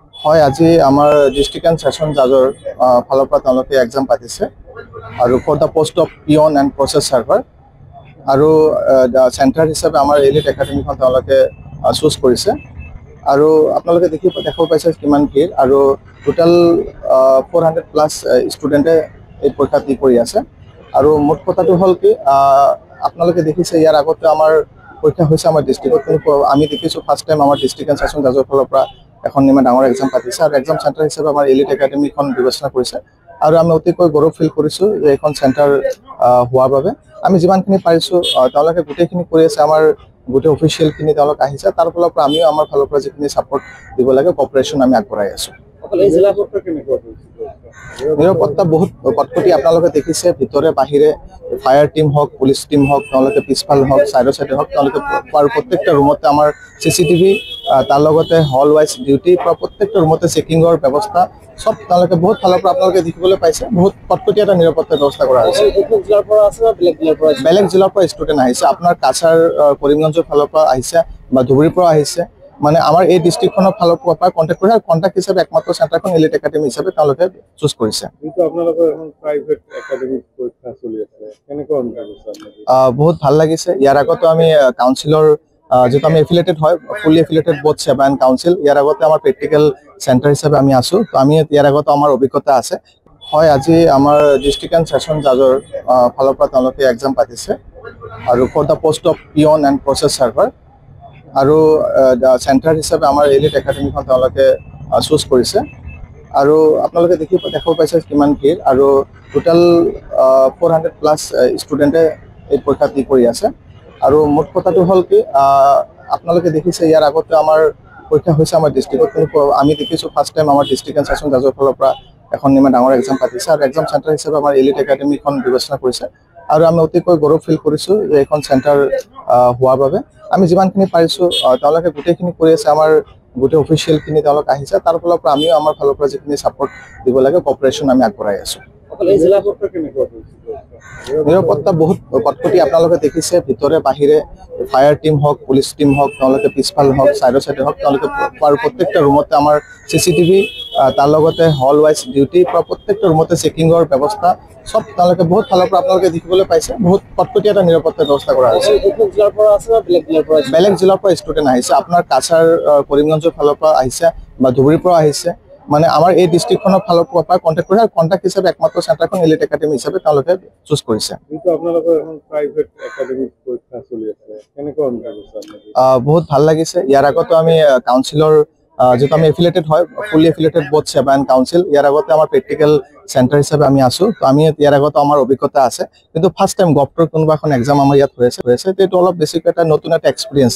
হয়, আজি আমাৰ ডিষ্ট্ৰিক্ট এণ্ড ছেছন জাজৰ ফালৰ পৰা তেওঁলোকে এক্সাম পাতিছে আৰু for the post of peon and process server আৰু চেণ্টাৰ হিচাপে আমাৰ এলিট একাডেমীখন তেওঁলোকে চুজ কৰিছে আৰু আপোনালোকে দেখাব পাইছে কিমান ভিৰ আৰু টোটেল 400+ ষ্টুডেণ্টে এই পৰীক্ষা দি কৰি আছে আৰু মুঠ কথাটো হ'ল কি আপোনালোকে দেখিছে ইয়াৰ আগতে আমাৰ পৰীক্ষা হৈছে আমাৰ ডিষ্ট্ৰিক্টত, কিন্তু আমি দেখিছোঁ ফাৰ্ষ্ট টাইম আমাৰ ডিষ্ট্ৰিক্ট এণ্ড ছেছন জাজৰ ফালৰ পৰা এখন ইমান ডাঙৰ এক্সাম পাতিছে আৰু এক্সাম চেণ্টাৰ হিচাপে আমাৰ এলিট একাডেমীখন বিবেচনা কৰিছে আৰু আমি অতিকৈ গৌৰৱ ফিল কৰিছোঁ যে এইখন চেণ্টাৰ হোৱাৰ বাবে। আমি যিমানখিনি পাৰিছোঁ তেওঁলোকে গোটেইখিনি কৰি আছে, আমাৰ গোটেই অফিচিয়েলখিনি তেওঁলোক আহিছে, তাৰ ফালৰ পৰা আমিও আমাৰ ফালৰ পৰা যিখিনি ছাপোৰ্ট দিব লাগে কপাৰেশ্যন আমি আগবঢ়াই আছোঁ। নিৰাপত্তা বহুত কটকটি আপোনালোকে দেখিছে, ভিতৰে বাহিৰে ফায়াৰ টিম হওক, পুলিচ টিম হওক, তেওঁলোকে পিছফাল হওক, চাইডে হওক, তেওঁলোকে আৰু প্ৰত্যেকটা ৰুমতে আমাৰ CCTV, তাৰ লগতে হল ৱাইজ ডিউটি পৰা প্ৰত্যেকটা ৰুমতে চেকিঙৰ ব্যৱস্থা সব তেওঁলোকে বহুত ফালৰ পৰা আপোনালোকে দেখিবলৈ পাইছে। বহুত কটকটি এটা নিৰাপত্তা ব্যৱস্থা কৰা হৈছে। বেলেগ জিলাৰ পৰা ষ্টুডেণ্ট আহিছে, আপোনাৰ কাছাৰ কৰিমগঞ্জৰ ফালৰ পৰা আহিছে বা ধুবুৰীৰ পৰা আহিছে, মানে আমাৰ এই ডিষ্ট্ৰিক্টখনৰ ফালৰ পৰা কণ্টেক্ট কৰিছে আৰু কণ্টেক্ট হিচাপে একমাত্ৰ চেণ্টাৰখন এলিট একাডেমী হিচাপে তেওঁলোকে চুজ কৰিছে। বহুত ভাল লাগিছে। ইয়াৰ আগতো আমি কাউন্সিলৰ যেহেতু আমি এফিলেটেড হয়, ফুলি এফিলেটেড বোথ সেবা এণ্ড কাউন্সিল, ইয়াৰ আগতে আমাৰ প্ৰেক্টিকেল চেণ্টাৰ হিচাপে আমি আছোঁ, তো আমি ইয়াৰ আগতে আমাৰ অভিজ্ঞতা আছে। হয়, আজি আমাৰ ডিষ্ট্ৰিক্ট এণ্ড ছেছন জাজৰ ফালৰ পৰা তেওঁলোকে এক্সাম পাতিছে আৰু for the post of peon and process server আৰু চেণ্টাৰ হিচাপে আমাৰ এলিট একাডেমীখন তেওঁলোকে চুজ কৰিছে আৰু আপোনালোকে দেখাব পাইছে কিমান ভিৰ আৰু টোটেল 400+ ষ্টুডেণ্টে এই পৰীক্ষা দি কৰি আছে আৰু মুঠ কথাটো হ'ল কি আপোনালোকে দেখিছে ইয়াৰ আগতে আমাৰ পৰীক্ষা হৈছে আমাৰ ডিষ্ট্ৰিক্টত, কিন্তু আমি দেখিছোঁ ফাৰ্ষ্ট টাইম আমাৰ ডিষ্ট্ৰিক্ট এণ্ড ছেছন জাজৰ ফালৰ পৰা এখন ইমান ডাঙৰ এক্সাম পাতিছে আৰু এক্সাম চেণ্টাৰ হিচাপে আমাৰ এলিট একাডেমীখন বিবেচনা কৰিছে আৰু আমি অতিকৈ গৌৰৱ ফিল কৰিছোঁ যে এইখন চেণ্টাৰ হোৱাৰ বাবে। আমি যিমানখিনি পাৰিছোঁ তেওঁলোকে গোটেইখিনি কৰি আছে, আমাৰ গোটেই অফিচিয়েলখিনি তেওঁলোক আহিছে, তাৰ ফালৰ পৰা আমিও আমাৰ ফালৰ পৰা যিখিনি ছাপোৰ্ট দিব লাগে কপাৰেশ্যন আমি আগবঢ়াই আছোঁ। নিৰাপত্তা বহুত কটকটি আপোনালোকে দেখিছে, ভিতৰে বাহিৰে ফায়াৰ টিম হওক, পুলিচ টিম হওক, তেওঁলোকে পিছফাল হওক, চাইডে হওক, তেওঁলোকে আৰু প্ৰত্যেকটা ৰুমতে আমাৰ CCTV, তাৰ লগতে হল ৱাইজ ডিউটি পৰা প্ৰত্যেকটা ৰুমতে চেকিঙৰ ব্যৱস্থা সব তেওঁলোকে বহুত ফালৰ পৰা আপোনালোকে দেখিবলৈ পাইছে। বহুত কটকটি এটা নিৰাপত্তা ব্যৱস্থা কৰা হৈছে। বেলেগ জিলাৰ পৰা ষ্টুডেণ্ট আহিছে, আপোনাৰ কাছাৰ কৰিমগঞ্জৰ ফালৰ পৰা আহিছে বা ধুবুৰীৰ পৰা আহিছে, মানে আমাৰ এই ডিষ্ট্ৰিক্টখনৰ ফালৰ পৰা কণ্টেক্ট কৰিছে আৰু কণ্টেক্ট হিচাপে একমাত্ৰ চেণ্টাৰখন এলিট একাডেমী হিচাপে তেওঁলোকে চুজ কৰিছে। বহুত ভাল লাগিছে। ইয়াৰ আগতো আমি কাউন্সিলৰ যেহেতু আমি এফিলেটেড হয়, ফুলি এফিলেটেড বোথ সেবা এণ্ড কাউন্সিল, ইয়াৰ আগতে আমাৰ প্ৰেক্টিকেল চেণ্টাৰ হিচাপে আমি আছোঁ, তো আমি ইয়াৰ আগতে আমাৰ অভিজ্ঞতা আছে, কিন্তু ফাৰ্ষ্ট টাইম গভটৰ কোনোবা এখন এক্সাম আমাৰ ইয়াত হৈ আছে, এইটো অলপ বেছিকৈ এটা নতুন এটা এক্সপিৰিয়েঞ্চ